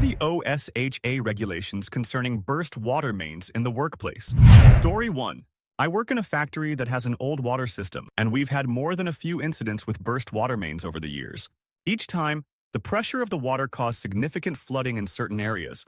the OSHA regulations concerning burst water mains in the workplace. Story 1. I work in a factory that has an old water system, and we've had more than a few incidents with burst water mains over the years. Each time, the pressure of the water caused significant flooding in certain areas,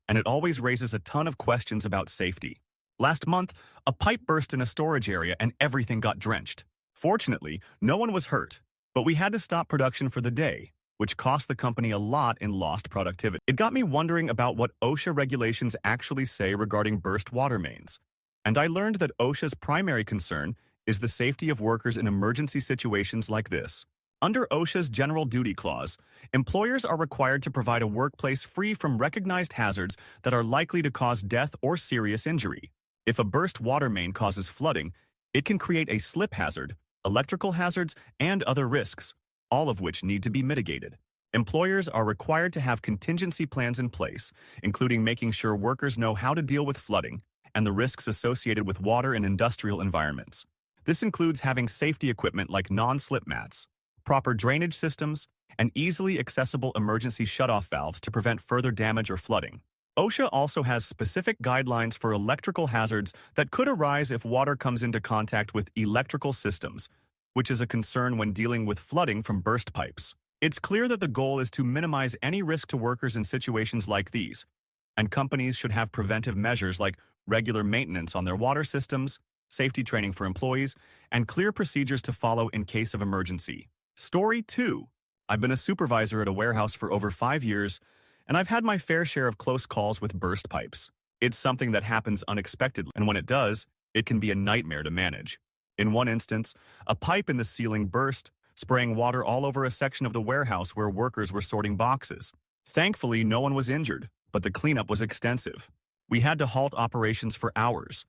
and it always raises a ton of questions about safety. Last month, a pipe burst in a storage area and everything got drenched. Fortunately, no one was hurt, but we had to stop production for the day, which cost the company a lot in lost productivity. It got me wondering about what OSHA regulations actually say regarding burst water mains. And I learned that OSHA's primary concern is the safety of workers in emergency situations like this. Under OSHA's General Duty Clause, employers are required to provide a workplace free from recognized hazards that are likely to cause death or serious injury. If a burst water main causes flooding, it can create a slip hazard, electrical hazards, and other risks, all of which need to be mitigated. Employers are required to have contingency plans in place, including making sure workers know how to deal with flooding and the risks associated with water in industrial environments. This includes having safety equipment like non-slip mats, proper drainage systems, and easily accessible emergency shutoff valves to prevent further damage or flooding. OSHA also has specific guidelines for electrical hazards that could arise if water comes into contact with electrical systems, which is a concern when dealing with flooding from burst pipes. It's clear that the goal is to minimize any risk to workers in situations like these, and companies should have preventive measures like regular maintenance on their water systems, safety training for employees, and clear procedures to follow in case of emergency. Story 2. I've been a supervisor at a warehouse for over 5 years, and I've had my fair share of close calls with burst pipes. It's something that happens unexpectedly, and when it does, it can be a nightmare to manage. In one instance, a pipe in the ceiling burst, spraying water all over a section of the warehouse where workers were sorting boxes. Thankfully, no one was injured, but the cleanup was extensive. We had to halt operations for hours,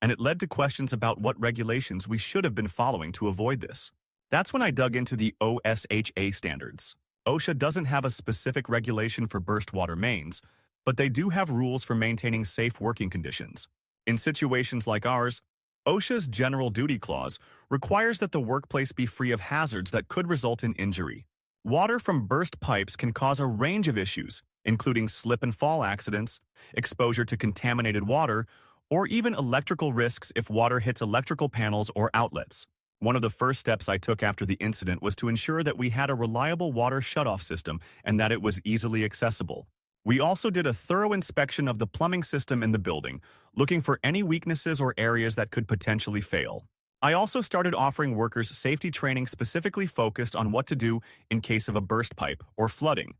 and it led to questions about what regulations we should have been following to avoid this. That's when I dug into the OSHA standards. OSHA doesn't have a specific regulation for burst water mains, but they do have rules for maintaining safe working conditions. In situations like ours, OSHA's General Duty Clause requires that the workplace be free of hazards that could result in injury. Water from burst pipes can cause a range of issues, including slip and fall accidents, exposure to contaminated water, or even electrical risks if water hits electrical panels or outlets. One of the first steps I took after the incident was to ensure that we had a reliable water shutoff system and that it was easily accessible. We also did a thorough inspection of the plumbing system in the building, looking for any weaknesses or areas that could potentially fail. I also started offering workers safety training specifically focused on what to do in case of a burst pipe or flooding,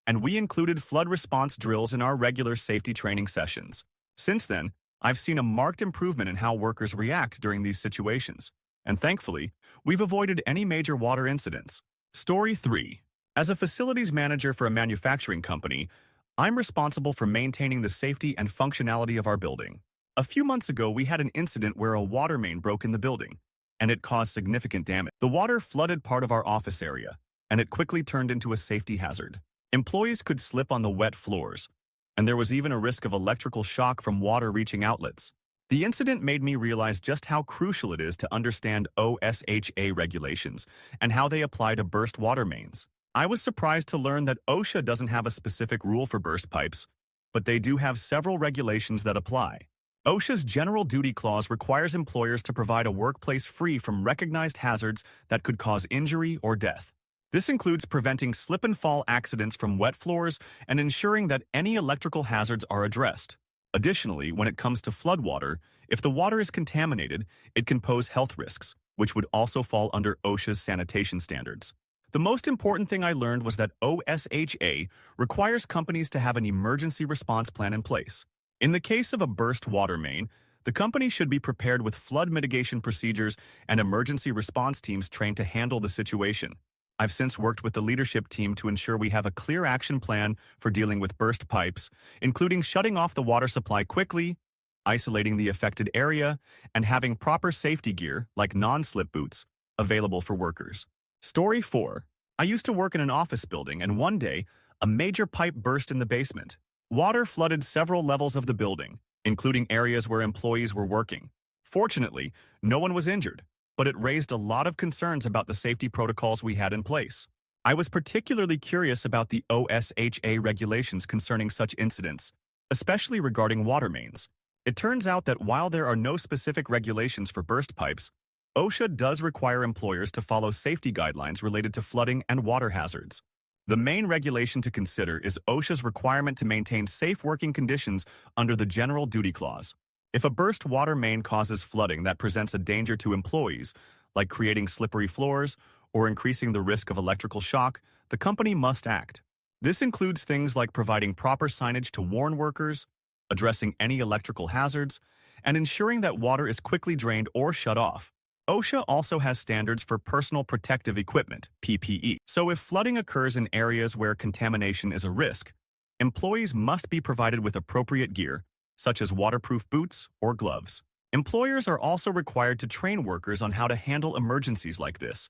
and we included flood response drills in our regular safety training sessions. Since then, I've seen a marked improvement in how workers react during these situations. And thankfully, we've avoided any major water incidents. Story 3. As a facilities manager for a manufacturing company, I'm responsible for maintaining the safety and functionality of our building. A few months ago, we had an incident where a water main broke in the building, and it caused significant damage. The water flooded part of our office area, and it quickly turned into a safety hazard. Employees could slip on the wet floors, and there was even a risk of electrical shock from water reaching outlets. The incident made me realize just how crucial it is to understand OSHA regulations and how they apply to burst water mains. I was surprised to learn that OSHA doesn't have a specific rule for burst pipes, but they do have several regulations that apply. OSHA's General Duty Clause requires employers to provide a workplace free from recognized hazards that could cause injury or death. This includes preventing slip and fall accidents from wet floors and ensuring that any electrical hazards are addressed. Additionally, when it comes to floodwater, if the water is contaminated, it can pose health risks, which would also fall under OSHA's sanitation standards. The most important thing I learned was that OSHA requires companies to have an emergency response plan in place. In the case of a burst water main, the company should be prepared with flood mitigation procedures and emergency response teams trained to handle the situation. I've since worked with the leadership team to ensure we have a clear action plan for dealing with burst pipes, including shutting off the water supply quickly, isolating the affected area, and having proper safety gear, like non-slip boots, available for workers. Story 4. I used to work in an office building, and one day, a major pipe burst in the basement. Water flooded several levels of the building, including areas where employees were working. Fortunately, no one was injured, but it raised a lot of concerns about the safety protocols we had in place. I was particularly curious about the OSHA regulations concerning such incidents, especially regarding water mains. It turns out that while there are no specific regulations for burst pipes, OSHA does require employers to follow safety guidelines related to flooding and water hazards. The main regulation to consider is OSHA's requirement to maintain safe working conditions under the General Duty Clause. If a burst water main causes flooding that presents a danger to employees, like creating slippery floors or increasing the risk of electrical shock, the company must act. This includes things like providing proper signage to warn workers, addressing any electrical hazards, and ensuring that water is quickly drained or shut off. OSHA also has standards for personal protective equipment, PPE. So if flooding occurs in areas where contamination is a risk, employees must be provided with appropriate gear, such as waterproof boots or gloves. Employers are also required to train workers on how to handle emergencies like this,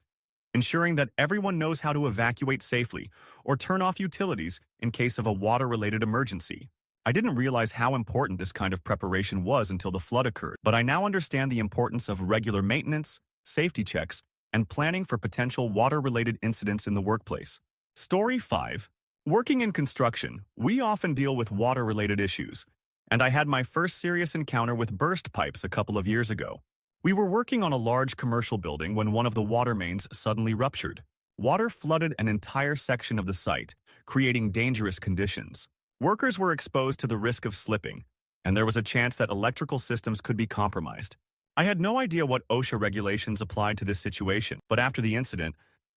ensuring that everyone knows how to evacuate safely or turn off utilities in case of a water-related emergency. I didn't realize how important this kind of preparation was until the flood occurred, but I now understand the importance of regular maintenance, safety checks, and planning for potential water-related incidents in the workplace. Story 5. Working in construction, we often deal with water-related issues, and I had my first serious encounter with burst pipes a couple of years ago. We were working on a large commercial building when one of the water mains suddenly ruptured. Water flooded an entire section of the site, creating dangerous conditions. Workers were exposed to the risk of slipping, and there was a chance that electrical systems could be compromised. I had no idea what OSHA regulations applied to this situation, but after the incident,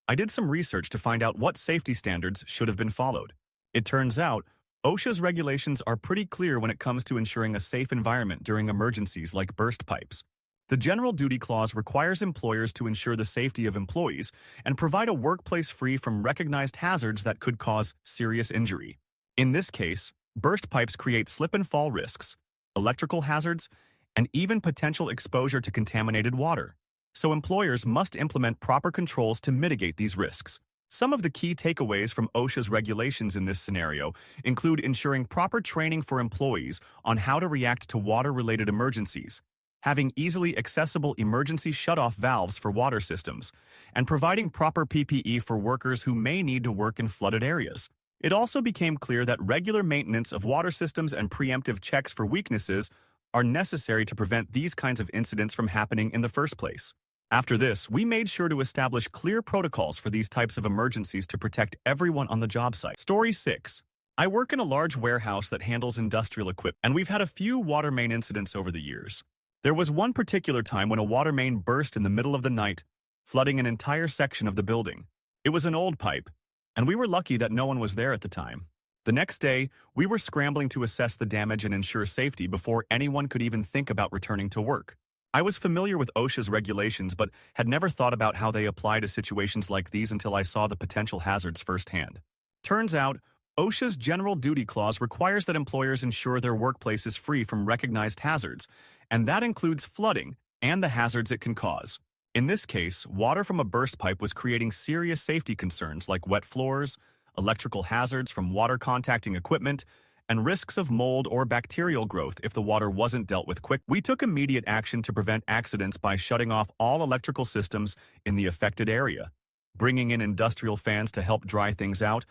I did some research to find out what safety standards should have been followed. It turns out, OSHA's regulations are pretty clear when it comes to ensuring a safe environment during emergencies like burst pipes. The General Duty Clause requires employers to ensure the safety of employees and provide a workplace free from recognized hazards that could cause serious injury. In this case, burst pipes create slip and fall risks, electrical hazards, and even potential exposure to contaminated water. So employers must implement proper controls to mitigate these risks. Some of the key takeaways from OSHA's regulations in this scenario include ensuring proper training for employees on how to react to water-related emergencies, having easily accessible emergency shutoff valves for water systems, and providing proper PPE for workers who may need to work in flooded areas. It also became clear that regular maintenance of water systems and preemptive checks for weaknesses are necessary to prevent these kinds of incidents from happening in the first place. After this, we made sure to establish clear protocols for these types of emergencies to protect everyone on the job site. Story 6. I work in a large warehouse that handles industrial equipment, and we've had a few water main incidents over the years. There was one particular time when a water main burst in the middle of the night, flooding an entire section of the building. It was an old pipe, and we were lucky that no one was there at the time. The next day, we were scrambling to assess the damage and ensure safety before anyone could even think about returning to work. I was familiar with OSHA's regulations but had never thought about how they apply to situations like these until I saw the potential hazards firsthand. Turns out, OSHA's General Duty Clause requires that employers ensure their workplace is free from recognized hazards, and that includes flooding and the hazards it can cause. In this case, water from a burst pipe was creating serious safety concerns like wet floors, electrical hazards from water contacting equipment, and risks of mold or bacterial growth if the water wasn't dealt with quick. We took immediate action to prevent accidents by shutting off all electrical systems in the affected area, bringing in industrial fans to help dry things out,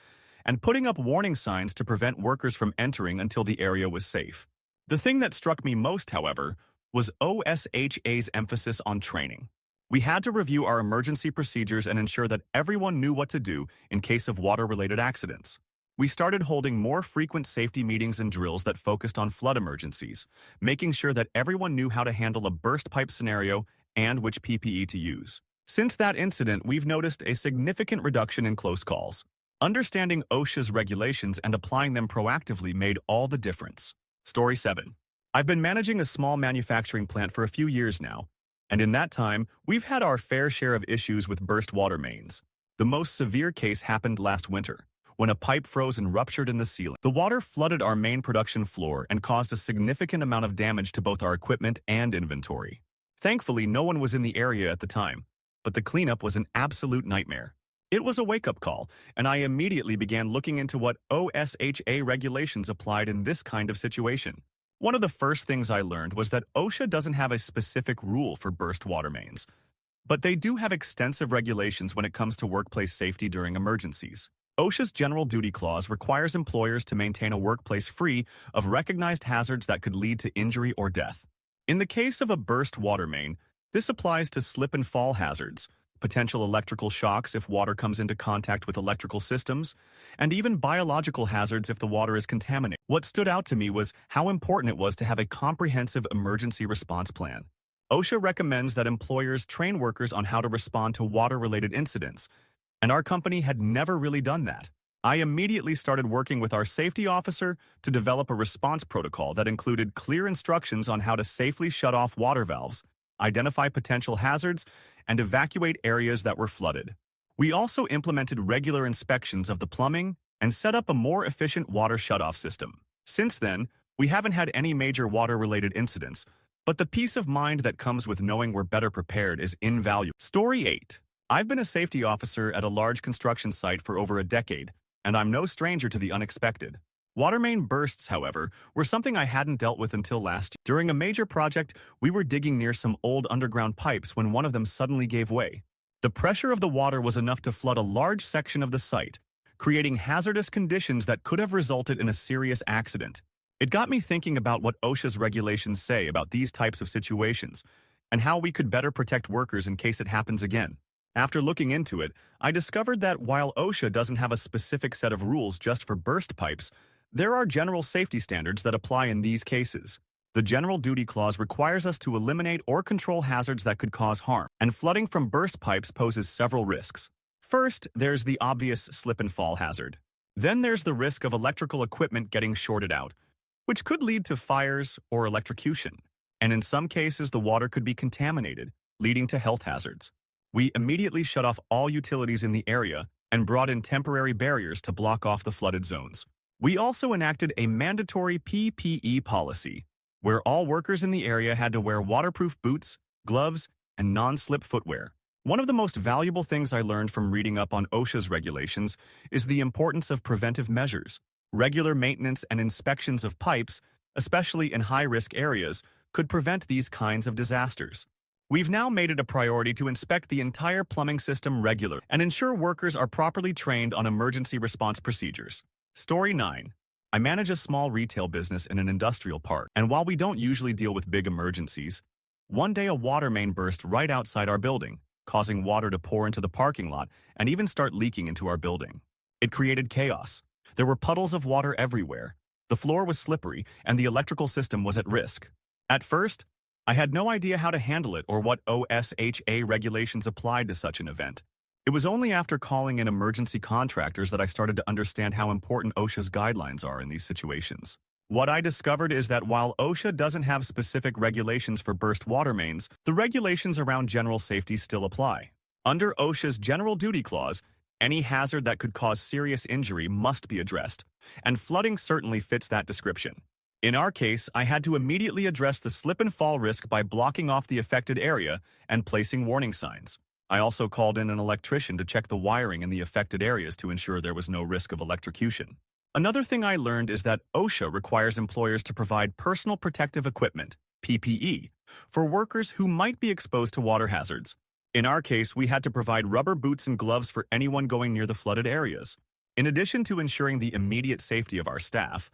and putting up warning signs to prevent workers from entering until the area was safe. The thing that struck me most, however, was OSHA's emphasis on training. We had to review our emergency procedures and ensure that everyone knew what to do in case of water-related accidents. We started holding more frequent safety meetings and drills that focused on flood emergencies, making sure that everyone knew how to handle a burst pipe scenario and which PPE to use. Since that incident, we've noticed a significant reduction in close calls. Understanding OSHA's regulations and applying them proactively made all the difference. Story 7. I've been managing a small manufacturing plant for a few years now, and in that time, we've had our fair share of issues with burst water mains. The most severe case happened last winter, when a pipe froze and ruptured in the ceiling. The water flooded our main production floor and caused a significant amount of damage to both our equipment and inventory. Thankfully, no one was in the area at the time, but the cleanup was an absolute nightmare. It was a wake-up call, and I immediately began looking into what OSHA regulations applied in this kind of situation. One of the first things I learned was that OSHA doesn't have a specific rule for burst water mains. But they do have extensive regulations when it comes to workplace safety during emergencies. OSHA's General Duty Clause requires employers to maintain a workplace free of recognized hazards that could lead to injury or death. In the case of a burst water main, this applies to slip and fall hazards, potential electrical shocks if water comes into contact with electrical systems, and even biological hazards if the water is contaminated. What stood out to me was how important it was to have a comprehensive emergency response plan. OSHA recommends that employers train workers on how to respond to water-related incidents, and our company had never really done that. I immediately started working with our safety officer to develop a response protocol that included clear instructions on how to safely shut off water valves, identify potential hazards, and evacuate areas that were flooded. We also implemented regular inspections of the plumbing and set up a more efficient water shutoff system. Since then, we haven't had any major water-related incidents, but the peace of mind that comes with knowing we're better prepared is invaluable. Story 8. I've been a safety officer at a large construction site for over a decade, and I'm no stranger to the unexpected. Water main bursts, however, were something I hadn't dealt with until last year. During a major project, we were digging near some old underground pipes when one of them suddenly gave way. The pressure of the water was enough to flood a large section of the site, creating hazardous conditions that could have resulted in a serious accident. It got me thinking about what OSHA's regulations say about these types of situations, and how we could better protect workers in case it happens again. After looking into it, I discovered that while OSHA doesn't have a specific set of rules just for burst pipes, there are general safety standards that apply in these cases. The General Duty Clause requires us to eliminate or control hazards that could cause harm, and flooding from burst pipes poses several risks. First, there's the obvious slip and fall hazard. Then there's the risk of electrical equipment getting shorted out, which could lead to fires or electrocution. And in some cases, the water could be contaminated, leading to health hazards. We immediately shut off all utilities in the area and brought in temporary barriers to block off the flooded zones. We also enacted a mandatory PPE policy, where all workers in the area had to wear waterproof boots, gloves, and non-slip footwear. One of the most valuable things I learned from reading up on OSHA's regulations is the importance of preventive measures. Regular maintenance and inspections of pipes, especially in high-risk areas, could prevent these kinds of disasters. We've now made it a priority to inspect the entire plumbing system regularly and ensure workers are properly trained on emergency response procedures. Story 9. I manage a small retail business in an industrial park, and while we don't usually deal with big emergencies, one day a water main burst right outside our building, causing water to pour into the parking lot and even start leaking into our building. It created chaos. There were puddles of water everywhere. The floor was slippery, and the electrical system was at risk. At first, I had no idea how to handle it or what OSHA regulations applied to such an event. It was only after calling in emergency contractors that I started to understand how important OSHA's guidelines are in these situations. What I discovered is that while OSHA doesn't have specific regulations for burst water mains, the regulations around general safety still apply. Under OSHA's General Duty Clause, any hazard that could cause serious injury must be addressed, and flooding certainly fits that description. In our case, I had to immediately address the slip and fall risk by blocking off the affected area and placing warning signs. I also called in an electrician to check the wiring in the affected areas to ensure there was no risk of electrocution. Another thing I learned is that OSHA requires employers to provide personal protective equipment, PPE, for workers who might be exposed to water hazards. In our case, we had to provide rubber boots and gloves for anyone going near the flooded areas. In addition to ensuring the immediate safety of our staff,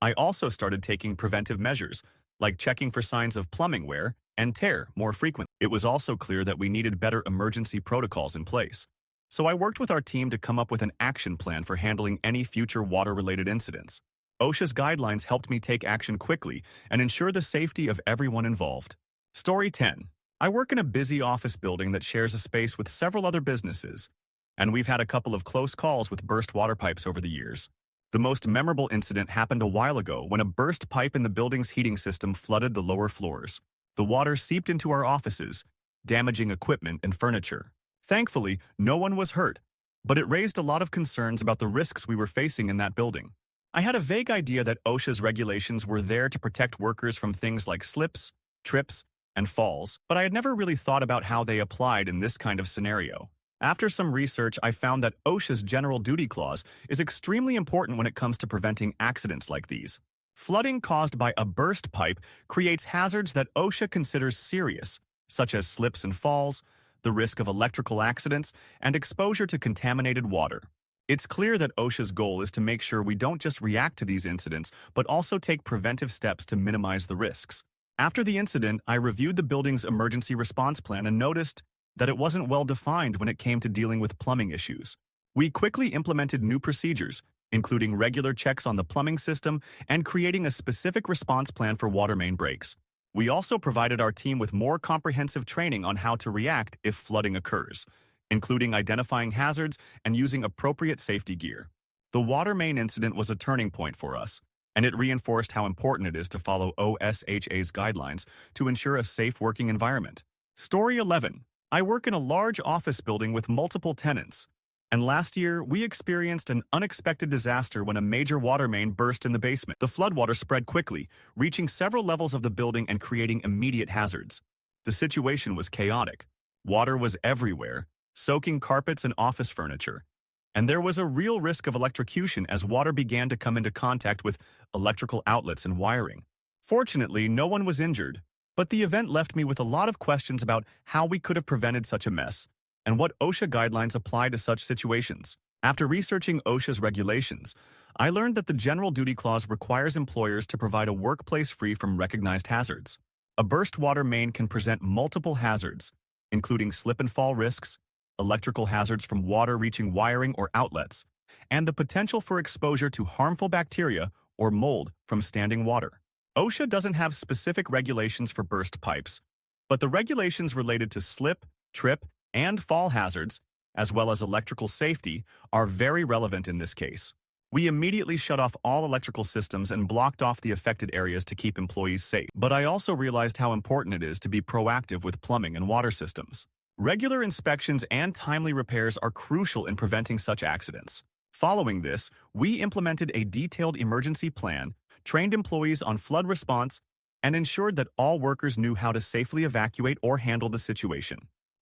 I also started taking preventive measures, like checking for signs of plumbing wear and tear more frequently. It was also clear that we needed better emergency protocols in place. So I worked with our team to come up with an action plan for handling any future water-related incidents. OSHA's guidelines helped me take action quickly and ensure the safety of everyone involved. Story 10. I work in a busy office building that shares a space with several other businesses, and we've had a couple of close calls with burst water pipes over the years. The most memorable incident happened a while ago when a burst pipe in the building's heating system flooded the lower floors. The water seeped into our offices, damaging equipment and furniture. Thankfully, no one was hurt, but it raised a lot of concerns about the risks we were facing in that building. I had a vague idea that OSHA's regulations were there to protect workers from things like slips, trips, and falls, but I had never really thought about how they applied in this kind of scenario. After some research, I found that OSHA's General Duty Clause is extremely important when it comes to preventing accidents like these. Flooding caused by a burst pipe creates hazards that OSHA considers serious, such as slips and falls, the risk of electrical accidents, and exposure to contaminated water. It's clear that OSHA's goal is to make sure we don't just react to these incidents, but also take preventive steps to minimize the risks. After the incident, I reviewed the building's emergency response plan and noticed that it wasn't well defined when it came to dealing with plumbing issues. We quickly implemented new procedures, including regular checks on the plumbing system and creating a specific response plan for water main breaks. We also provided our team with more comprehensive training on how to react if flooding occurs, including identifying hazards and using appropriate safety gear. The water main incident was a turning point for us, and it reinforced how important it is to follow OSHA's guidelines to ensure a safe working environment. Story 11. I work in a large office building with multiple tenants, and last year we experienced an unexpected disaster when a major water main burst in the basement. The floodwater spread quickly, reaching several levels of the building and creating immediate hazards. The situation was chaotic. Water was everywhere, soaking carpets and office furniture, and there was a real risk of electrocution as water began to come into contact with electrical outlets and wiring. Fortunately, no one was injured, but the event left me with a lot of questions about how we could have prevented such a mess and what OSHA guidelines apply to such situations. After researching OSHA's regulations, I learned that the General Duty Clause requires employers to provide a workplace free from recognized hazards. A burst water main can present multiple hazards, including slip and fall risks, electrical hazards from water reaching wiring or outlets, and the potential for exposure to harmful bacteria or mold from standing water. OSHA doesn't have specific regulations for burst pipes, but the regulations related to slip, trip, and fall hazards, as well as electrical safety, are very relevant in this case. We immediately shut off all electrical systems and blocked off the affected areas to keep employees safe. But I also realized how important it is to be proactive with plumbing and water systems. Regular inspections and timely repairs are crucial in preventing such accidents. Following this, we implemented a detailed emergency plan, trained employees on flood response, and ensured that all workers knew how to safely evacuate or handle the situation.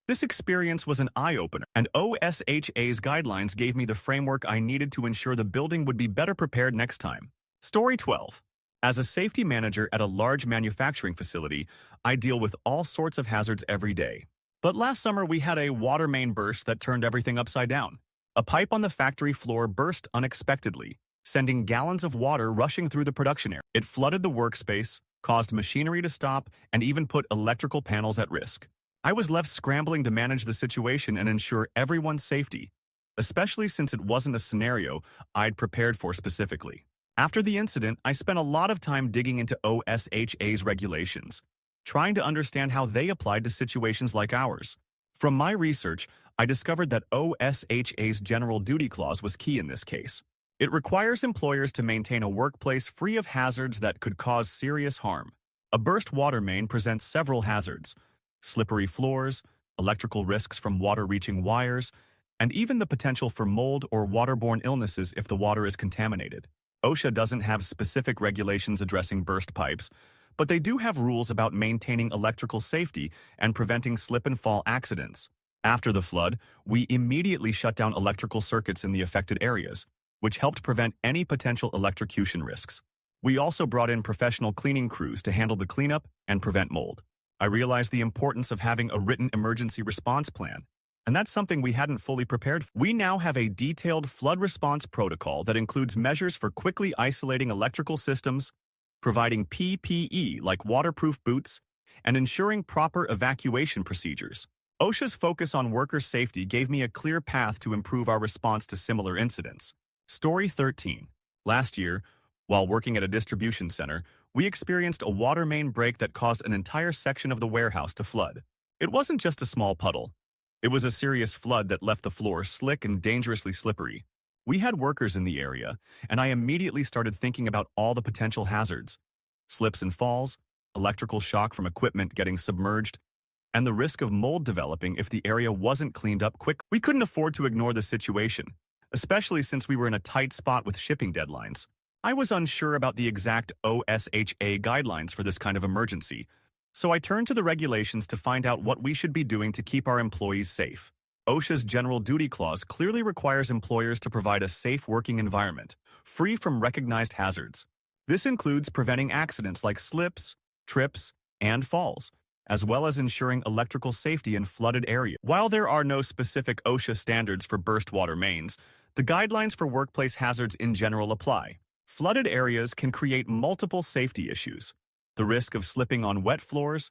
This experience was an eye-opener, and OSHA's guidelines gave me the framework I needed to ensure the building would be better prepared next time. Story 12. As a safety manager at a large manufacturing facility, I deal with all sorts of hazards every day. But last summer we had a water main burst that turned everything upside down. A pipe on the factory floor burst unexpectedly, sending gallons of water rushing through the production area. It flooded the workspace, caused machinery to stop, and even put electrical panels at risk. I was left scrambling to manage the situation and ensure everyone's safety, especially since it wasn't a scenario I'd prepared for specifically. After the incident, I spent a lot of time digging into OSHA's regulations, trying to understand how they applied to situations like ours. From my research, I discovered that OSHA's General Duty Clause was key in this case. It requires employers to maintain a workplace free of hazards that could cause serious harm. A burst water main presents several hazards: slippery floors, electrical risks from water reaching wires, and even the potential for mold or waterborne illnesses if the water is contaminated. OSHA doesn't have specific regulations addressing burst pipes, but they do have rules about maintaining electrical safety and preventing slip and fall accidents. After the flood, we immediately shut down electrical circuits in the affected areas, which helped prevent any potential electrocution risks. We also brought in professional cleaning crews to handle the cleanup and prevent mold. I realized the importance of having a written emergency response plan, and that's something we hadn't fully prepared for. We now have a detailed flood response protocol that includes measures for quickly isolating electrical systems, providing PPE like waterproof boots, and ensuring proper evacuation procedures. OSHA's focus on worker safety gave me a clear path to improve our response to similar incidents. Story 13. Last year, while working at a distribution center, we experienced a water main break that caused an entire section of the warehouse to flood. It wasn't just a small puddle. It was a serious flood that left the floor slick and dangerously slippery. We had workers in the area, and I immediately started thinking about all the potential hazards: slips and falls, electrical shock from equipment getting submerged, and the risk of mold developing if the area wasn't cleaned up quickly. We couldn't afford to ignore the situation, especially since we were in a tight spot with shipping deadlines. I was unsure about the exact OSHA guidelines for this kind of emergency, so I turned to the regulations to find out what we should be doing to keep our employees safe. OSHA's General Duty Clause clearly requires employers to provide a safe working environment, free from recognized hazards. This includes preventing accidents like slips, trips, and falls, as well as ensuring electrical safety in flooded areas. While there are no specific OSHA standards for burst water mains, the guidelines for workplace hazards in general apply. Flooded areas can create multiple safety issues: the risk of slipping on wet floors,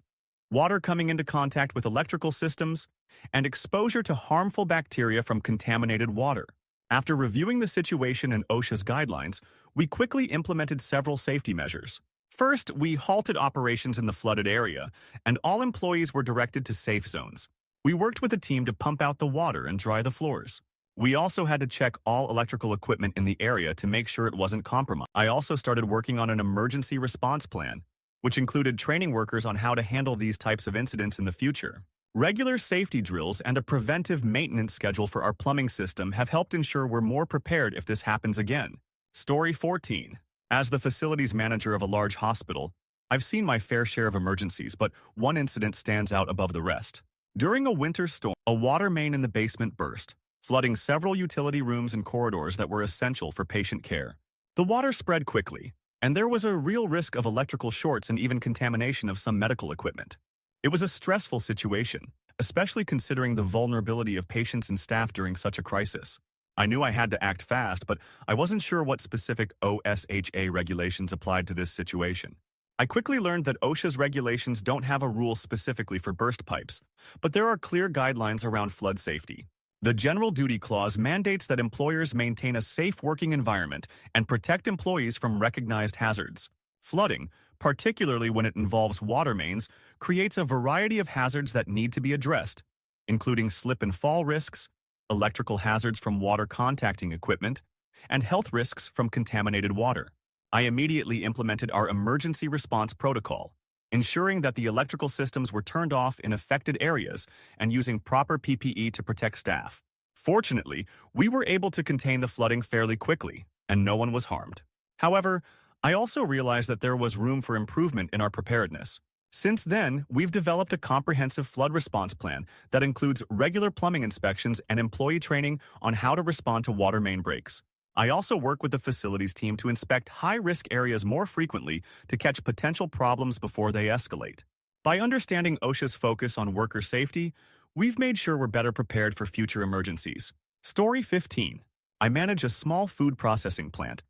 water coming into contact with electrical systems, and exposure to harmful bacteria from contaminated water. After reviewing the situation and OSHA's guidelines, we quickly implemented several safety measures. First, we halted operations in the flooded area, and all employees were directed to safe zones. We worked with a team to pump out the water and dry the floors. We also had to check all electrical equipment in the area to make sure it wasn't compromised. I also started working on an emergency response plan, which included training workers on how to handle these types of incidents in the future. Regular safety drills and a preventive maintenance schedule for our plumbing system have helped ensure we're more prepared if this happens again. Story 14. As the facilities manager of a large hospital, I've seen my fair share of emergencies, but one incident stands out above the rest. During a winter storm, a water main in the basement burst, flooding several utility rooms and corridors that were essential for patient care. The water spread quickly, and there was a real risk of electrical shorts and even contamination of some medical equipment. It was a stressful situation, especially considering the vulnerability of patients and staff during such a crisis. I knew I had to act fast, but I wasn't sure what specific OSHA regulations applied to this situation. I quickly learned that OSHA's regulations don't have a rule specifically for burst pipes, but there are clear guidelines around flood safety. The General Duty Clause mandates that employers maintain a safe working environment and protect employees from recognized hazards. Flooding, particularly when it involves water mains, creates a variety of hazards that need to be addressed, including slip and fall risks, electrical hazards from water contacting equipment, and health risks from contaminated water. I immediately implemented our emergency response protocol, ensuring that the electrical systems were turned off in affected areas and using proper PPE to protect staff. Fortunately, we were able to contain the flooding fairly quickly, and no one was harmed. However, I also realized that there was room for improvement in our preparedness. Since then, we've developed a comprehensive flood response plan that includes regular plumbing inspections and employee training on how to respond to water main breaks. I also work with the facilities team to inspect high-risk areas more frequently to catch potential problems before they escalate. By understanding OSHA's focus on worker safety, we've made sure we're better prepared for future emergencies. Story 15. I manage a small food processing plant,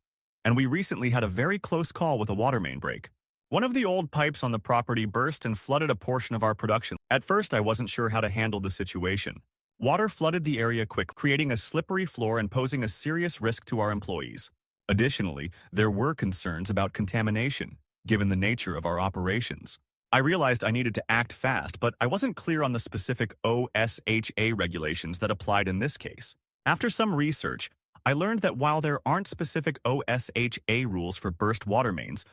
and we recently had a very close call with a water main break. One of the old pipes on the property burst and flooded a portion of our production. At first, I wasn't sure how to handle the situation. Water flooded the area quickly, creating a slippery floor and posing a serious risk to our employees. Additionally, there were concerns about contamination, given the nature of our operations. I realized I needed to act fast, but I wasn't clear on the specific OSHA regulations that applied in this case. After some research, I learned that while there aren't specific OSHA rules for burst water mains,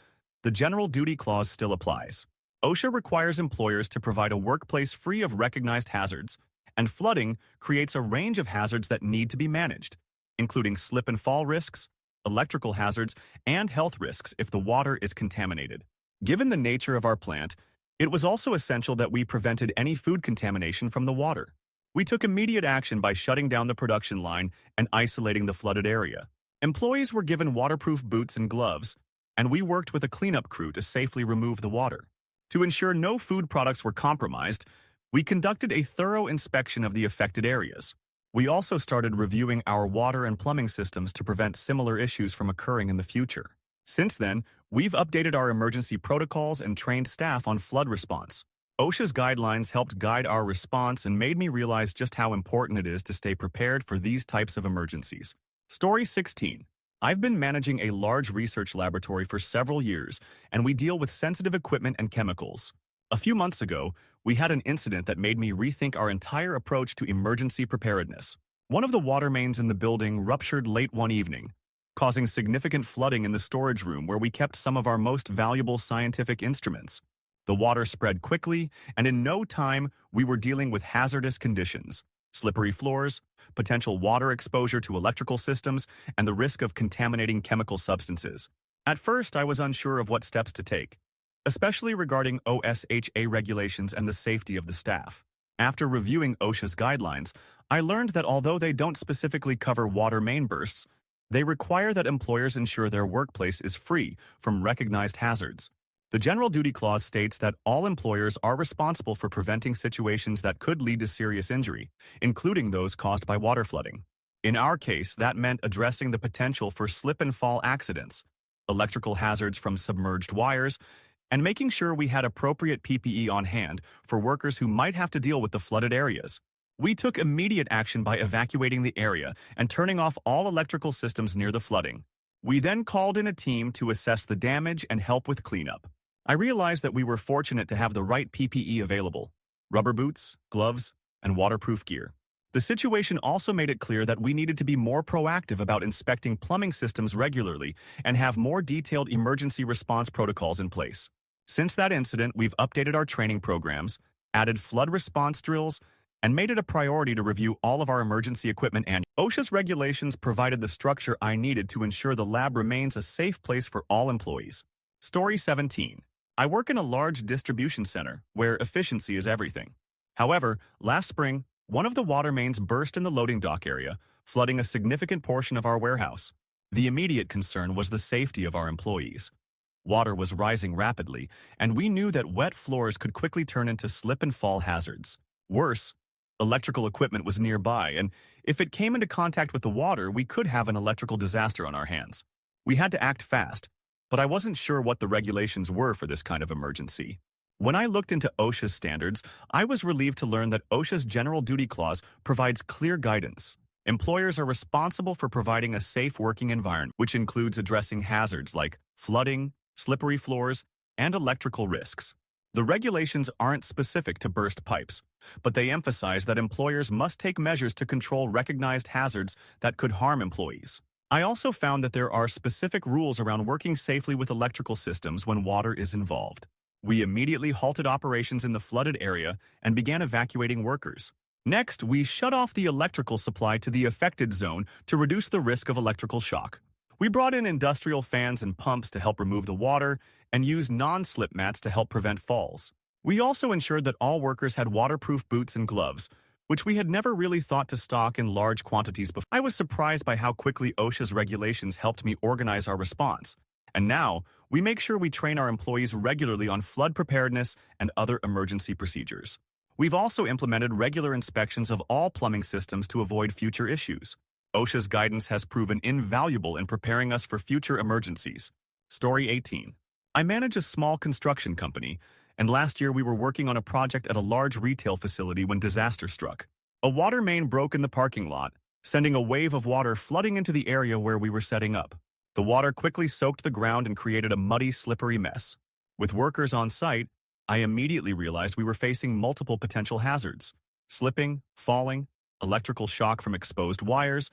the General Duty Clause still applies. OSHA requires employers to provide a workplace free of recognized hazards, and flooding creates a range of hazards that need to be managed, including slip and fall risks, electrical hazards, and health risks if the water is contaminated. Given the nature of our plant, it was also essential that we prevented any food contamination from the water. We took immediate action by shutting down the production line and isolating the flooded area. Employees were given waterproof boots and gloves, and we worked with a cleanup crew to safely remove the water. To ensure no food products were compromised, we conducted a thorough inspection of the affected areas. We also started reviewing our water and plumbing systems to prevent similar issues from occurring in the future. Since then, we've updated our emergency protocols and trained staff on flood response. OSHA's guidelines helped guide our response and made me realize just how important it is to stay prepared for these types of emergencies. Story 16. I've been managing a large research laboratory for several years, and we deal with sensitive equipment and chemicals. A few months ago, we had an incident that made me rethink our entire approach to emergency preparedness. One of the water mains in the building ruptured late one evening, causing significant flooding in the storage room where we kept some of our most valuable scientific instruments. The water spread quickly, and in no time, we were dealing with hazardous conditions: slippery floors, potential water exposure to electrical systems, and the risk of contaminating chemical substances. At first, I was unsure of what steps to take, especially regarding OSHA regulations and the safety of the staff. After reviewing OSHA's guidelines, I learned that although they don't specifically cover water main bursts, they require that employers ensure their workplace is free from recognized hazards. The General Duty Clause states that all employers are responsible for preventing situations that could lead to serious injury, including those caused by water flooding. In our case, that meant addressing the potential for slip and fall accidents, electrical hazards from submerged wires, and making sure we had appropriate PPE on hand for workers who might have to deal with the flooded areas. We took immediate action by evacuating the area and turning off all electrical systems near the flooding. We then called in a team to assess the damage and help with cleanup. I realized that we were fortunate to have the right PPE available: rubber boots, gloves, and waterproof gear. The situation also made it clear that we needed to be more proactive about inspecting plumbing systems regularly and have more detailed emergency response protocols in place. Since that incident, we've updated our training programs, added flood response drills, and made it a priority to review all of our emergency equipment and OSHA's regulations provided the structure I needed to ensure the lab remains a safe place for all employees. Story 17. I work in a large distribution center where efficiency is everything. However, last spring, one of the water mains burst in the loading dock area, flooding a significant portion of our warehouse. The immediate concern was the safety of our employees. Water was rising rapidly, and we knew that wet floors could quickly turn into slip and fall hazards. Worse, electrical equipment was nearby, and if it came into contact with the water, we could have an electrical disaster on our hands. We had to act fast, but I wasn't sure what the regulations were for this kind of emergency. When I looked into OSHA's standards, I was relieved to learn that OSHA's General Duty Clause provides clear guidance. Employers are responsible for providing a safe working environment, which includes addressing hazards like flooding, slippery floors, and electrical risks. The regulations aren't specific to burst pipes, but they emphasize that employers must take measures to control recognized hazards that could harm employees. I also found that there are specific rules around working safely with electrical systems when water is involved. We immediately halted operations in the flooded area and began evacuating workers. Next, we shut off the electrical supply to the affected zone to reduce the risk of electrical shock. We brought in industrial fans and pumps to help remove the water and used non-slip mats to help prevent falls. We also ensured that all workers had waterproof boots and gloves, which we had never really thought to stock in large quantities before. I was surprised by how quickly OSHA's regulations helped me organize our response. And now, we make sure we train our employees regularly on flood preparedness and other emergency procedures. We've also implemented regular inspections of all plumbing systems to avoid future issues. OSHA's guidance has proven invaluable in preparing us for future emergencies. Story 18. I manage a small construction company, and last year we were working on a project at a large retail facility when disaster struck. A water main broke in the parking lot, sending a wave of water flooding into the area where we were setting up. The water quickly soaked the ground and created a muddy, slippery mess. With workers on site, I immediately realized we were facing multiple potential hazards: slipping, falling, electrical shock from exposed wires,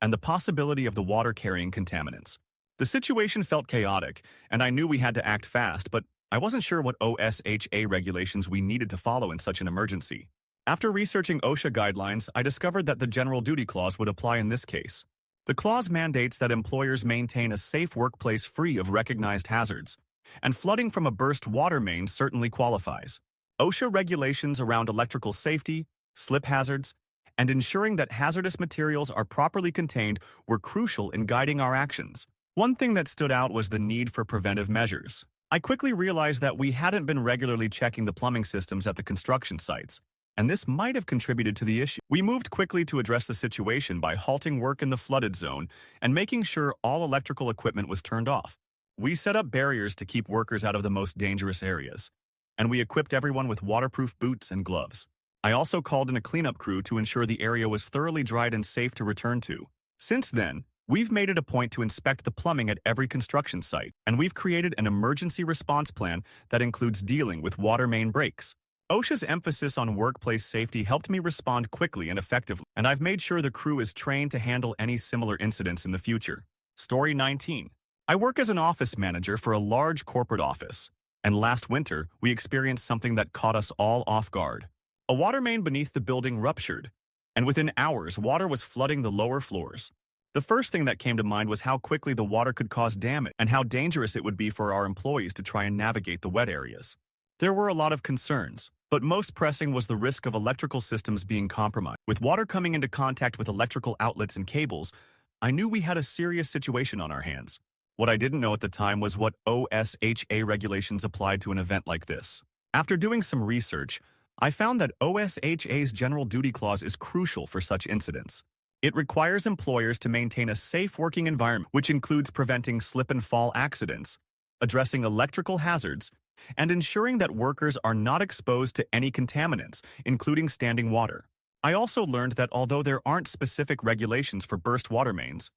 and the possibility of the water carrying contaminants. The situation felt chaotic, and I knew we had to act fast, but I wasn't sure what OSHA regulations we needed to follow in such an emergency. After researching OSHA guidelines, I discovered that the General Duty Clause would apply in this case. The clause mandates that employers maintain a safe workplace free of recognized hazards, and flooding from a burst water main certainly qualifies. OSHA regulations around electrical safety, slip hazards, and ensuring that hazardous materials are properly contained were crucial in guiding our actions. One thing that stood out was the need for preventive measures. I quickly realized that we hadn't been regularly checking the plumbing systems at the construction sites, and this might have contributed to the issue. We moved quickly to address the situation by halting work in the flooded zone and making sure all electrical equipment was turned off. We set up barriers to keep workers out of the most dangerous areas, and we equipped everyone with waterproof boots and gloves. I also called in a cleanup crew to ensure the area was thoroughly dried and safe to return to. Since then, we've made it a point to inspect the plumbing at every construction site, and we've created an emergency response plan that includes dealing with water main breaks. OSHA's emphasis on workplace safety helped me respond quickly and effectively, and I've made sure the crew is trained to handle any similar incidents in the future. Story 19. I work as an office manager for a large corporate office, and last winter, we experienced something that caught us all off guard. A water main beneath the building ruptured, and within hours, water was flooding the lower floors. The first thing that came to mind was how quickly the water could cause damage and how dangerous it would be for our employees to try and navigate the wet areas. There were a lot of concerns, but most pressing was the risk of electrical systems being compromised. With water coming into contact with electrical outlets and cables, I knew we had a serious situation on our hands. What I didn't know at the time was what OSHA regulations applied to an event like this. After doing some research, I found that OSHA's General Duty Clause is crucial for such incidents. It requires employers to maintain a safe working environment, which includes preventing slip and fall accidents, addressing electrical hazards, and ensuring that workers are not exposed to any contaminants, including standing water. I also learned that although there aren't specific regulations for burst water mains,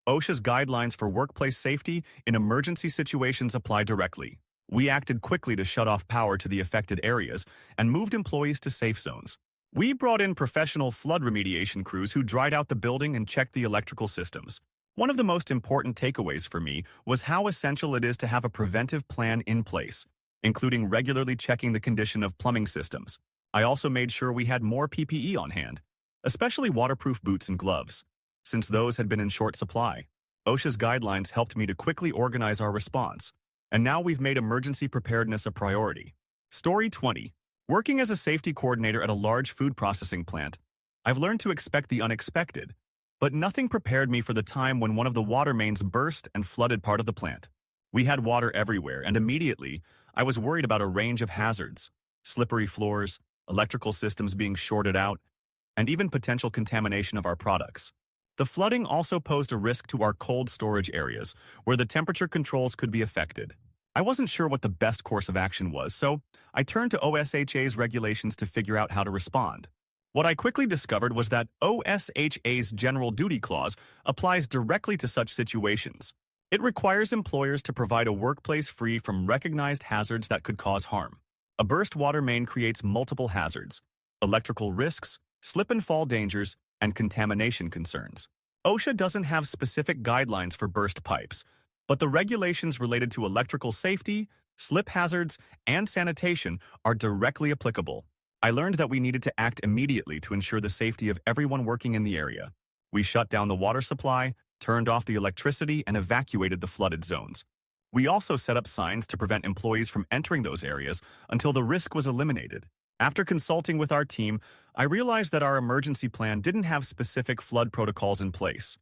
OSHA's guidelines for workplace safety in emergency situations apply directly. We acted quickly to shut off power to the affected areas and moved employees to safe zones. We brought in professional flood remediation crews who dried out the building and checked the electrical systems. One of the most important takeaways for me was how essential it is to have a preventive plan in place, including regularly checking the condition of plumbing systems. I also made sure we had more PPE on hand, especially waterproof boots and gloves, since those had been in short supply. OSHA's guidelines helped me to quickly organize our response, and now we've made emergency preparedness a priority. Story 20. Working as a safety coordinator at a large food processing plant, I've learned to expect the unexpected, but nothing prepared me for the time when one of the water mains burst and flooded part of the plant. We had water everywhere, and immediately, I was worried about a range of hazards: slippery floors, electrical systems being shorted out, and even potential contamination of our products. The flooding also posed a risk to our cold storage areas, where the temperature controls could be affected. I wasn't sure what the best course of action was, so I turned to OSHA's regulations to figure out how to respond. What I quickly discovered was that OSHA's General Duty Clause applies directly to such situations. It requires employers to provide a workplace free from recognized hazards that could cause harm. A burst water main creates multiple hazards: electrical risks, slip and fall dangers, and contamination concerns. OSHA doesn't have specific guidelines for burst pipes, but the regulations related to electrical safety, slip hazards, and sanitation are directly applicable. I learned that we needed to act immediately to ensure the safety of everyone working in the area. We shut down the water supply, turned off the electricity, and evacuated the flooded zones. We also set up signs to prevent employees from entering those areas until the risk was eliminated. After consulting with our team, I realized that our emergency plan didn't have specific flood protocols in place.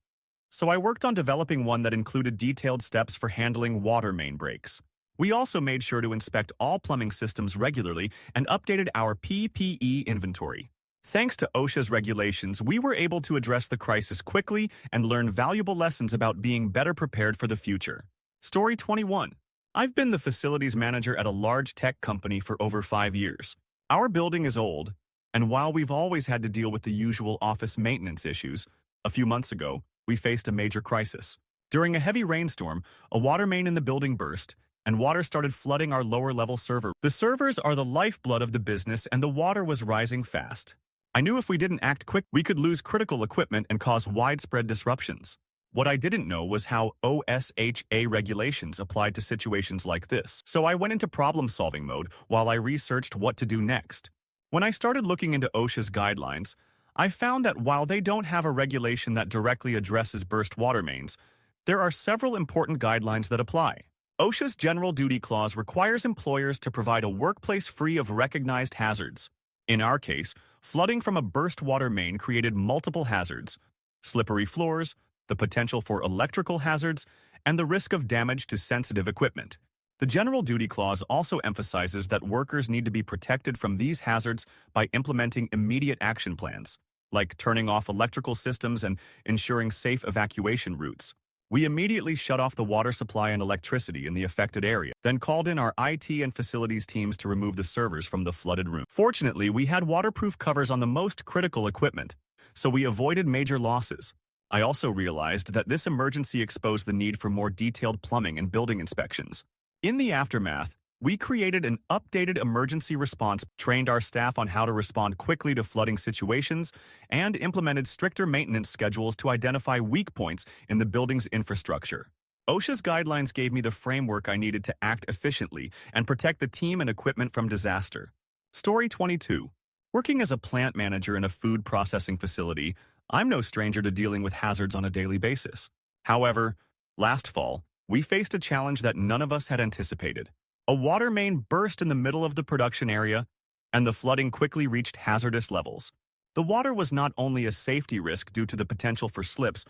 So I worked on developing one that included detailed steps for handling water main breaks. We also made sure to inspect all plumbing systems regularly and updated our PPE inventory. Thanks to OSHA's regulations, we were able to address the crisis quickly and learn valuable lessons about being better prepared for the future. Story 21. I've been the facilities manager at a large tech company for over 5 years. Our building is old, and while we've always had to deal with the usual office maintenance issues, a few months ago, we faced a major crisis. During a heavy rainstorm, a water main in the building burst, and water started flooding our lower-level server. The servers are the lifeblood of the business, and the water was rising fast. I knew if we didn't act quick, we could lose critical equipment and cause widespread disruptions. What I didn't know was how OSHA regulations applied to situations like this, so I went into problem-solving mode while I researched what to do next. When I started looking into OSHA's guidelines, I found that while they don't have a regulation that directly addresses burst water mains, there are several important guidelines that apply. OSHA's General Duty Clause requires employers to provide a workplace free of recognized hazards. In our case, flooding from a burst water main created multiple hazards: slippery floors, the potential for electrical hazards, and the risk of damage to sensitive equipment. The General Duty Clause also emphasizes that workers need to be protected from these hazards by implementing immediate action plans, like turning off electrical systems and ensuring safe evacuation routes. We immediately shut off the water supply and electricity in the affected area, then called in our IT and facilities teams to remove the servers from the flooded room. Fortunately, we had waterproof covers on the most critical equipment, so we avoided major losses. I also realized that this emergency exposed the need for more detailed plumbing and building inspections. In the aftermath, we created an updated emergency response, trained our staff on how to respond quickly to flooding situations, and implemented stricter maintenance schedules to identify weak points in the building's infrastructure. OSHA's guidelines gave me the framework I needed to act efficiently and protect the team and equipment from disaster. Story 22. Working as a plant manager in a food processing facility, I'm no stranger to dealing with hazards on a daily basis. However, last fall, we faced a challenge that none of us had anticipated. A water main burst in the middle of the production area, and the flooding quickly reached hazardous levels. The water was not only a safety risk due to the potential for slips,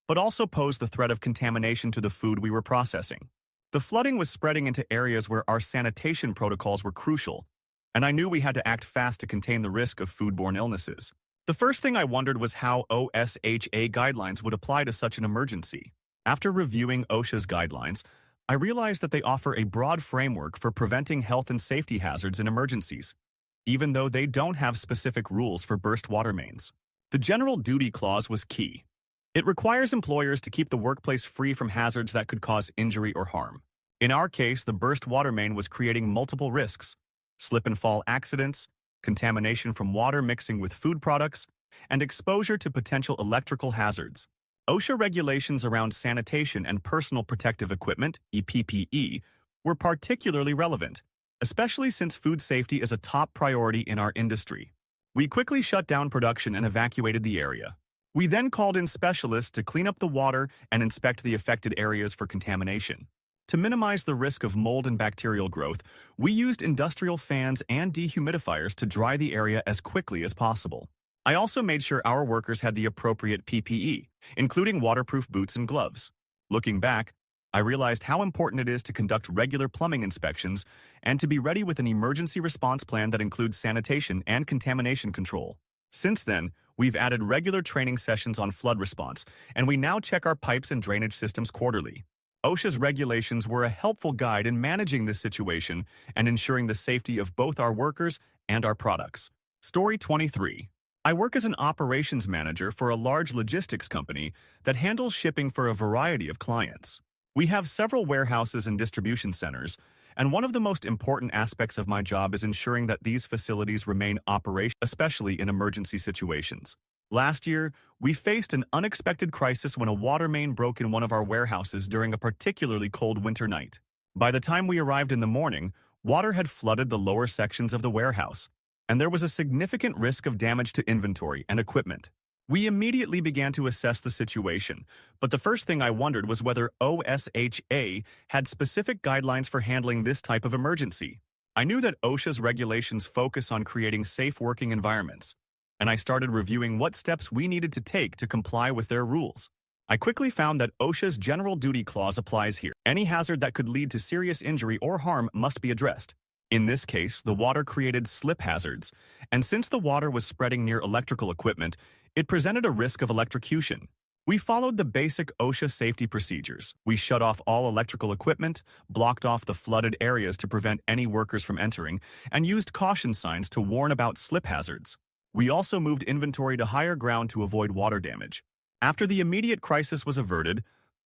but also posed the threat of contamination to the food we were processing. The flooding was spreading into areas where our sanitation protocols were crucial, and I knew we had to act fast to contain the risk of foodborne illnesses. The first thing I wondered was how OSHA guidelines would apply to such an emergency. After reviewing OSHA's guidelines, I realized that they offer a broad framework for preventing health and safety hazards in emergencies, even though they don't have specific rules for burst water mains. The general duty clause was key. It requires employers to keep the workplace free from hazards that could cause injury or harm. In our case, the burst water main was creating multiple risks: slip and fall accidents, contamination from water mixing with food products, and exposure to potential electrical hazards. OSHA regulations around sanitation and personal protective equipment, PPE, were particularly relevant, especially since food safety is a top priority in our industry. We quickly shut down production and evacuated the area. We then called in specialists to clean up the water and inspect the affected areas for contamination. To minimize the risk of mold and bacterial growth, we used industrial fans and dehumidifiers to dry the area as quickly as possible. I also made sure our workers had the appropriate PPE, including waterproof boots and gloves. Looking back, I realized how important it is to conduct regular plumbing inspections and to be ready with an emergency response plan that includes sanitation and contamination control. Since then, we've added regular training sessions on flood response, and we now check our pipes and drainage systems quarterly. OSHA's regulations were a helpful guide in managing this situation and ensuring the safety of both our workers and our products. Story 23. I work as an operations manager for a large logistics company that handles shipping for a variety of clients. We have several warehouses and distribution centers, and one of the most important aspects of my job is ensuring that these facilities remain operational, especially in emergency situations. Last year, we faced an unexpected crisis when a water main broke in one of our warehouses during a particularly cold winter night. By the time we arrived in the morning, water had flooded the lower sections of the warehouse, and there was a significant risk of damage to inventory and equipment. We immediately began to assess the situation, but the first thing I wondered was whether OSHA had specific guidelines for handling this type of emergency. I knew that OSHA's regulations focus on creating safe working environments, and I started reviewing what steps we needed to take to comply with their rules. I quickly found that OSHA's general duty clause applies here. Any hazard that could lead to serious injury or harm must be addressed. In this case, the water created slip hazards, and since the water was spreading near electrical equipment, it presented a risk of electrocution. We followed the basic OSHA safety procedures. We shut off all electrical equipment, blocked off the flooded areas to prevent any workers from entering, and used caution signs to warn about slip hazards. We also moved inventory to higher ground to avoid water damage. After the immediate crisis was averted,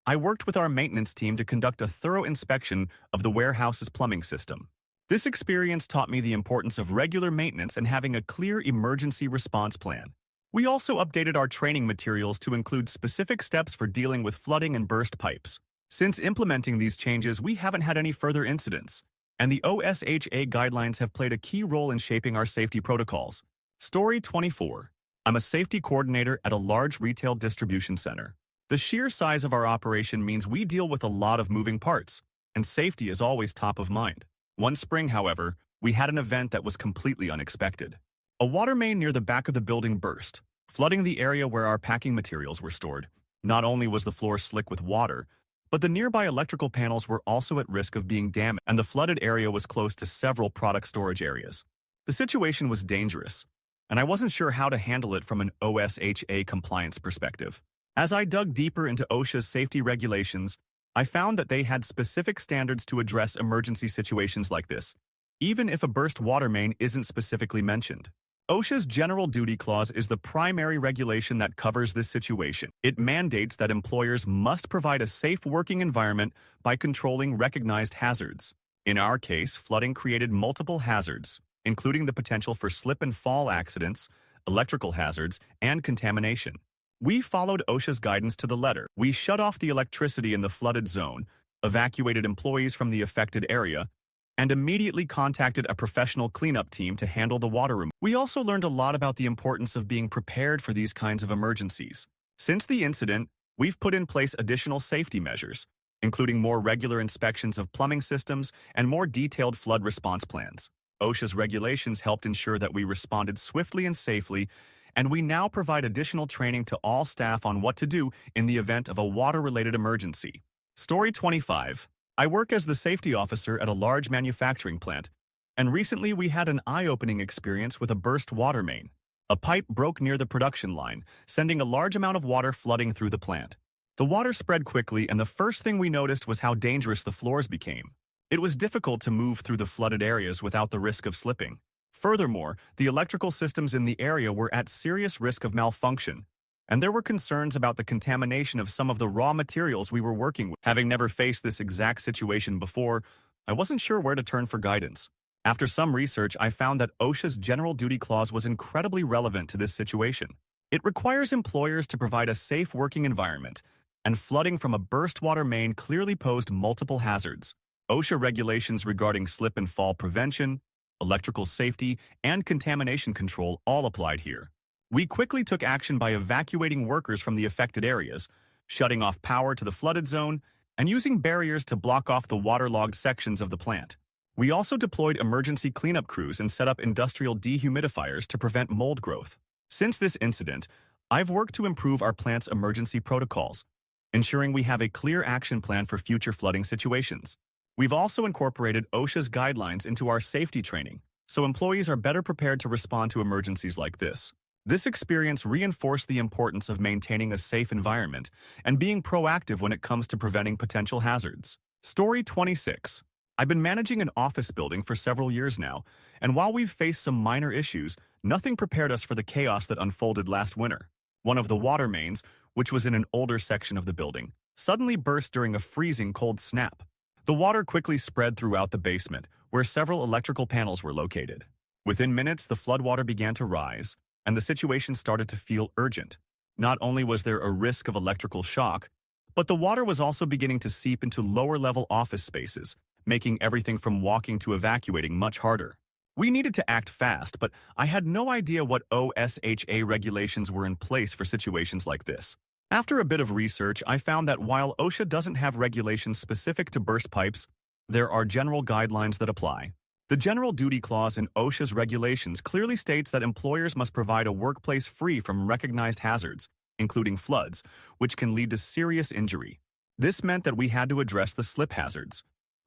I worked with our maintenance team to conduct a thorough inspection of the warehouse's plumbing system. This experience taught me the importance of regular maintenance and having a clear emergency response plan. We also updated our training materials to include specific steps for dealing with flooding and burst pipes. Since implementing these changes, we haven't had any further incidents, and the OSHA guidelines have played a key role in shaping our safety protocols. Story 24. I'm a safety coordinator at a large retail distribution center. The sheer size of our operation means we deal with a lot of moving parts, and safety is always top of mind. One spring, however, we had an event that was completely unexpected. A water main near the back of the building burst, flooding the area where our packing materials were stored. Not only was the floor slick with water, but the nearby electrical panels were also at risk of being damaged, and the flooded area was close to several product storage areas. The situation was dangerous, and I wasn't sure how to handle it from an OSHA compliance perspective. As I dug deeper into OSHA's safety regulations, I found that they had specific standards to address emergency situations like this, even if a burst water main isn't specifically mentioned. OSHA's General Duty Clause is the primary regulation that covers this situation. It mandates that employers must provide a safe working environment by controlling recognized hazards. In our case, flooding created multiple hazards, including the potential for slip and fall accidents, electrical hazards, and contamination. We followed OSHA's guidance to the letter. We shut off the electricity in the flooded zone, evacuated employees from the affected area, and immediately contacted a professional cleanup team to handle the water removal. We also learned a lot about the importance of being prepared for these kinds of emergencies. Since the incident, we've put in place additional safety measures, including more regular inspections of plumbing systems and more detailed flood response plans. OSHA's regulations helped ensure that we responded swiftly and safely, and we now provide additional training to all staff on what to do in the event of a water-related emergency. Story 25. I work as the safety officer at a large manufacturing plant, and recently we had an eye-opening experience with a burst water main. A pipe broke near the production line, sending a large amount of water flooding through the plant. The water spread quickly, and the first thing we noticed was how dangerous the floors became. It was difficult to move through the flooded areas without the risk of slipping. Furthermore, the electrical systems in the area were at serious risk of malfunction, and there were concerns about the contamination of some of the raw materials we were working with. Having never faced this exact situation before, I wasn't sure where to turn for guidance. After some research, I found that OSHA's General Duty Clause was incredibly relevant to this situation. It requires employers to provide a safe working environment, and flooding from a burst water main clearly posed multiple hazards. OSHA regulations regarding slip and fall prevention, electrical safety, and contamination control all applied here. We quickly took action by evacuating workers from the affected areas, shutting off power to the flooded zone, and using barriers to block off the waterlogged sections of the plant. We also deployed emergency cleanup crews and set up industrial dehumidifiers to prevent mold growth. Since this incident, I've worked to improve our plant's emergency protocols, ensuring we have a clear action plan for future flooding situations. We've also incorporated OSHA's guidelines into our safety training, so employees are better prepared to respond to emergencies like this. This experience reinforced the importance of maintaining a safe environment and being proactive when it comes to preventing potential hazards. Story 26. I've been managing an office building for several years now, and while we've faced some minor issues, nothing prepared us for the chaos that unfolded last winter. One of the water mains, which was in an older section of the building, suddenly burst during a freezing cold snap. The water quickly spread throughout the basement, where several electrical panels were located. Within minutes, the floodwater began to rise, and the situation started to feel urgent. Not only was there a risk of electrical shock, but the water was also beginning to seep into lower-level office spaces, making everything from walking to evacuating much harder. We needed to act fast, but I had no idea what OSHA regulations were in place for situations like this. After a bit of research, I found that while OSHA doesn't have regulations specific to burst pipes, there are general guidelines that apply. The General Duty Clause in OSHA's regulations clearly states that employers must provide a workplace free from recognized hazards, including floods, which can lead to serious injury. This meant that we had to address the slip hazards,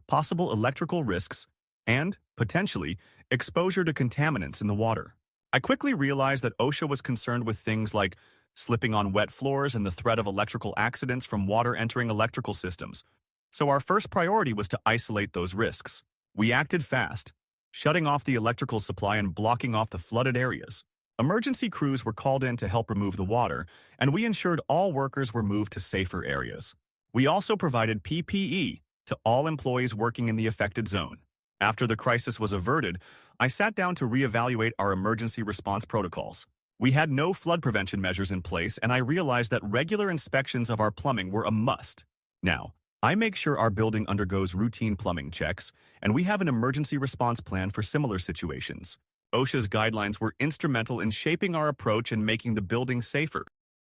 possible electrical risks, and, potentially, exposure to contaminants in the water. I quickly realized that OSHA was concerned with things like slipping on wet floors and the threat of electrical accidents from water entering electrical systems. So our first priority was to isolate those risks. We acted fast, shutting off the electrical supply and blocking off the flooded areas. Emergency crews were called in to help remove the water, and we ensured all workers were moved to safer areas. We also provided PPE to all employees working in the affected zone. After the crisis was averted, I sat down to reevaluate our emergency response protocols. We had no flood prevention measures in place, and I realized that regular inspections of our plumbing were a must. Now, I make sure our building undergoes routine plumbing checks, and we have an emergency response plan for similar situations. OSHA's guidelines were instrumental in shaping our approach and making the building safer.